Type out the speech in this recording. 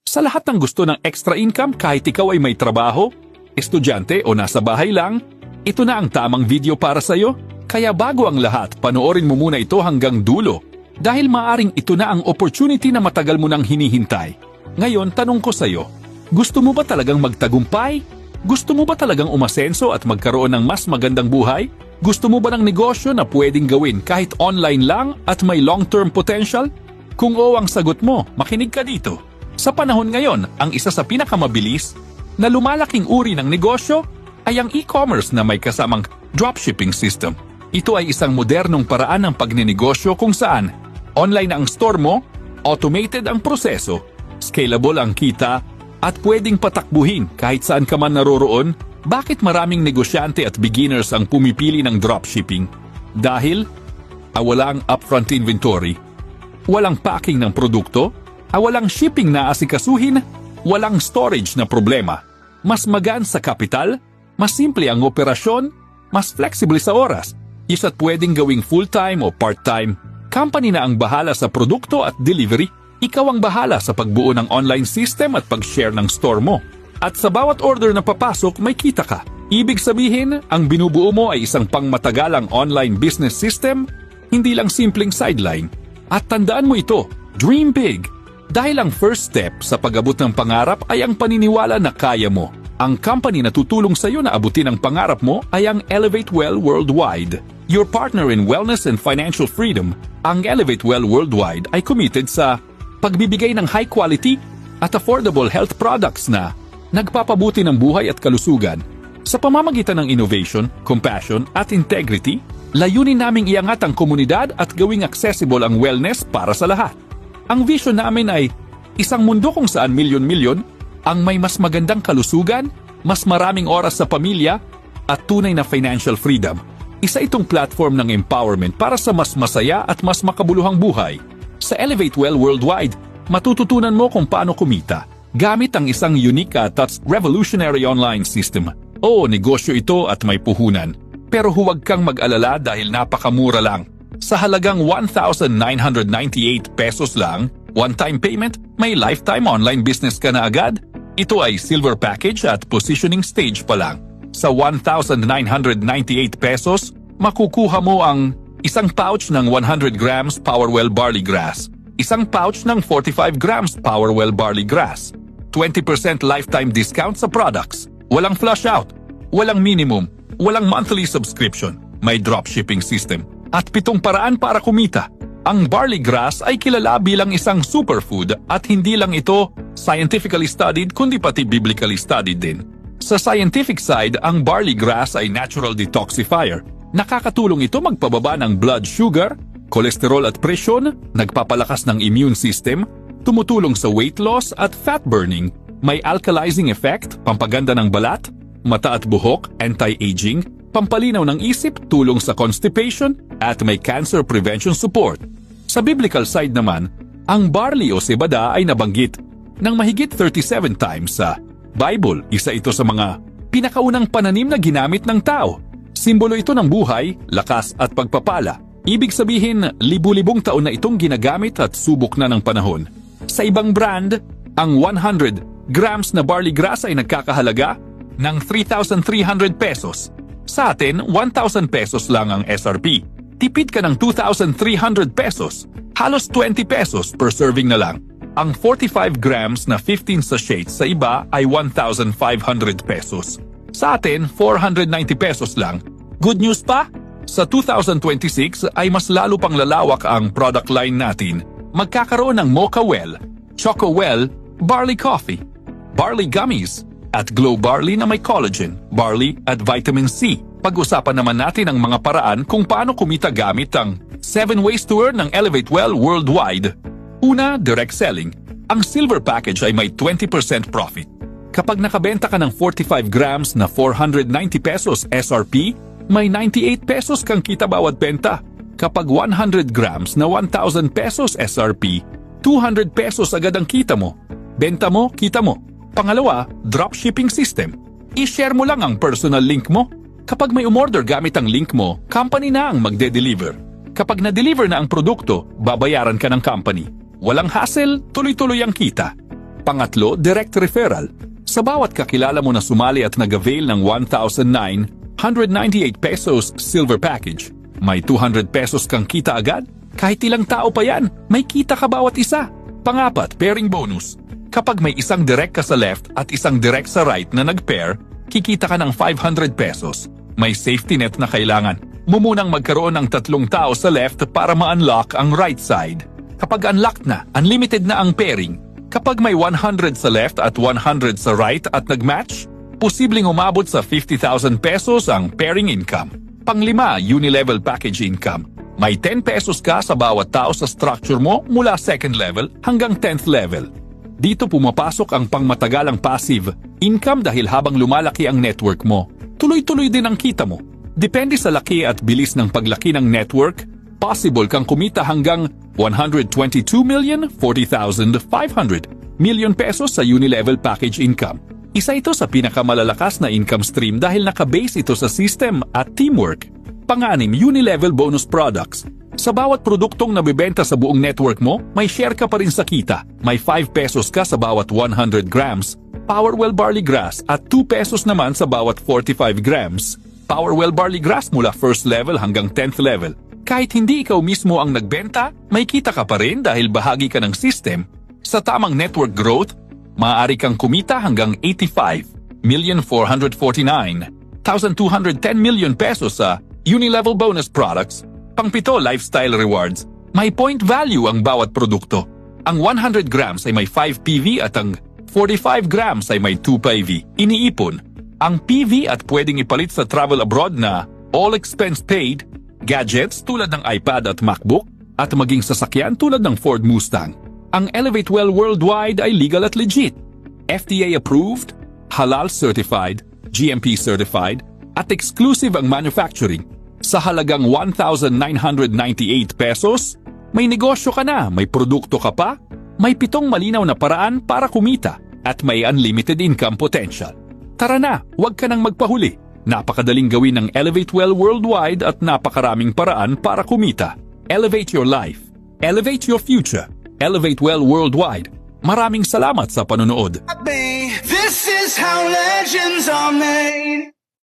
Sa lahat ng gusto ng extra income kahit ikaw ay may trabaho, estudyante o nasa bahay lang, ito na ang tamang video para sa'yo. Kaya bago ang lahat, panoorin mo muna ito hanggang dulo dahil maaring ito na ang opportunity na matagal mo nang hinihintay. Ngayon, tanong ko sa'yo, gusto mo ba talagang magtagumpay? Gusto mo ba talagang umasenso at magkaroon ng mas magandang buhay? Gusto mo ba ng negosyo na pwedeng gawin kahit online lang at may long-term potential? Kung oo ang sagot mo, makinig ka dito. Sa panahon ngayon, ang isa sa pinakamabilis na lumalaking uri ng negosyo ay ang e-commerce na may kasamang dropshipping system. Ito ay isang modernong paraan ng pagninegosyo kung saan online ang store mo, automated ang proseso, scalable ang kita, at pwedeng patakbuhin kahit saan ka man naroroon. Bakit maraming negosyante at beginners ang pumipili ng dropshipping? Dahil walang upfront inventory, walang packing ng produkto, walang shipping na asikasuhin, walang storage na problema. Mas magaan sa kapital, mas simple ang operasyon, mas flexible sa oras. Isa't pwedeng gawing full-time o part-time. Company na ang bahala sa produkto at delivery. Ikaw ang bahala sa pagbuo ng online system at pag-share ng store mo. At sa bawat order na papasok, may kita ka. Ibig sabihin, ang binubuo mo ay isang pangmatagalang online business system, hindi lang simpleng sideline. At tandaan mo ito, dream big. Dahil ang first step sa pag-abot ng pangarap ay ang paniniwala na kaya mo. Ang company na tutulong sa iyo na abutin ang pangarap mo ay ang Elevate Well Worldwide. Your partner in wellness and financial freedom, ang Elevate Well Worldwide ay committed sa pagbibigay ng high quality at affordable health products na nagpapabuti ng buhay at kalusugan. Sa pamamagitan ng innovation, compassion at integrity, layunin naming iangat ang komunidad at gawing accessible ang wellness para sa lahat. Ang vision namin ay isang mundo kung saan milyon-milyon ang may mas magandang kalusugan, mas maraming oras sa pamilya, at tunay na financial freedom. Isa itong platform ng empowerment para sa mas masaya at mas makabuluhang buhay. Sa Elevate Well Worldwide, matututunan mo kung paano kumita gamit ang isang unique at revolutionary online system. Oo, negosyo ito at may puhunan. Pero huwag kang mag-alala dahil napakamura lang. Sa halagang 1,998 pesos lang, one-time payment, may lifetime online business ka na agad. Ito ay silver package at positioning stage pa lang. Sa 1,998 pesos, makukuha mo ang isang pouch ng 100 grams Powerwell Barley Grass, isang pouch ng 45 grams Powerwell Barley Grass, 20% lifetime discount sa products, walang flush out, walang minimum, walang monthly subscription, may dropshipping system, at 7 paraan para kumita. Ang barley grass ay kilala bilang isang superfood at hindi lang ito scientifically studied kundi pati biblically studied din. Sa scientific side, ang barley grass ay natural detoxifier. Nakakatulong ito magpababa ng blood sugar, kolesterol at presyon, nagpapalakas ng immune system, tumutulong sa weight loss at fat burning, may alkalizing effect, pampaganda ng balat, mata at buhok, anti-aging, pampalinaw ng isip, tulong sa constipation, at may cancer prevention support. Sa biblical side naman, ang barley o cebada ay nabanggit ng mahigit 37 times sa Bible. Isa ito sa mga pinakaunang pananim na ginamit ng tao. Simbolo ito ng buhay, lakas at pagpapala. Ibig sabihin, libu-libong taon na itong ginagamit at subok na ng panahon. Sa ibang brand, ang 100 grams na barley grass ay nagkakahalaga ng 3,300 pesos. Sa atin, 1,000 pesos lang ang SRP. Tipid ka ng 2,300 pesos. Halos 20 pesos per serving na lang. Ang 45 grams na 15 sachets sa iba ay 1,500 pesos. Sa atin, 490 pesos lang. Good news pa? Sa 2026 ay mas lalo pang lalawak ang product line natin. Magkakaroon ng Mocha Well, Choco Well, Barley Coffee, Barley Gummies, at Glow Barley na may collagen, barley at vitamin C. Pag-usapan naman natin ang mga paraan kung paano kumita gamit ang 7 ways to earn ng Elevate Well Worldwide. Una, direct selling. Ang silver package ay may 20% profit. Kapag nakabenta ka ng 45 grams na 490 pesos SRP, may 98 pesos kang kita bawat benta. Kapag 100 grams na 1,000 pesos SRP, 200 pesos agad ang kita mo. Benta mo, kita mo. Pangalawa, dropshipping system. I-share mo lang ang personal link mo. Kapag may umorder gamit ang link mo, company na ang magde-deliver. Kapag na-deliver na ang produkto, babayaran ka ng company. Walang hassle, tuloy-tuloy ang kita. Pangatlo, direct referral. Sa bawat kakilala mo na sumali at nag-avail ng 1,998 pesos silver package, may 200 pesos kang kita agad? Kahit ilang tao pa yan, may kita ka bawat isa. Pangapat, pairing bonus. Kapag may isang direct ka sa left at isang direct sa right na nag-pair, kikita ka ng 500 pesos. May safety net na kailangan. Mumunang magkaroon ng 3 tao sa left para ma-unlock ang right side. Kapag unlocked na, unlimited na ang pairing. Kapag may 100 sa left at 100 sa right at nag-match, posibleng umabot sa 50,000 pesos ang pairing income. Panglima, unilevel package income. May 10 pesos ka sa bawat tao sa structure mo mula 2nd level hanggang 10th level. Dito pumapasok ang pangmatagalang passive income dahil habang lumalaki ang network mo, tuloy-tuloy din ang kita mo. Depende sa laki at bilis ng paglaki ng network, possible kang kumita hanggang 122,040,500 million pesos sa unilevel package income. Isa ito sa pinakamalalakas na income stream dahil nakabase ito sa system at teamwork. Pang-anim, unilevel bonus products. Sa bawat produktong nabibenta sa buong network mo, may share ka pa rin sa kita. May 5 pesos ka sa bawat 100 grams, Powerwell Barley Grass at 2 pesos naman sa bawat 45 grams, Powerwell Barley Grass mula 1st level hanggang 10th level. Kahit hindi ikaw mismo ang nagbenta, may kita ka pa rin dahil bahagi ka ng system. Sa tamang network growth, maaari kang kumita hanggang 85,449,210 million pesos sa unilevel bonus products. Pangpito, lifestyle rewards. May point value ang bawat produkto. Ang 100 grams ay may 5 PV at ang 45 grams ay may 2 PV. Iniipon. Ang PV at pwedeng ipalit sa travel abroad na all expense paid, gadgets tulad ng iPad at MacBook, at maging sasakyan tulad ng Ford Mustang. Ang Elevate Well Worldwide ay legal at legit. FDA approved, halal certified, GMP certified, at exclusive ang manufacturing. Sa halagang 1,998 pesos, may negosyo ka na, may produkto ka pa, may 7 malinaw na paraan para kumita, at may unlimited income potential. Tara na, huwag ka nang magpahuli. Napakadaling gawin ng Elevate Well Worldwide at napakaraming paraan para kumita. Elevate your life. Elevate your future. Elevate Well Worldwide. Maraming salamat sa panonood. This is how legends are made.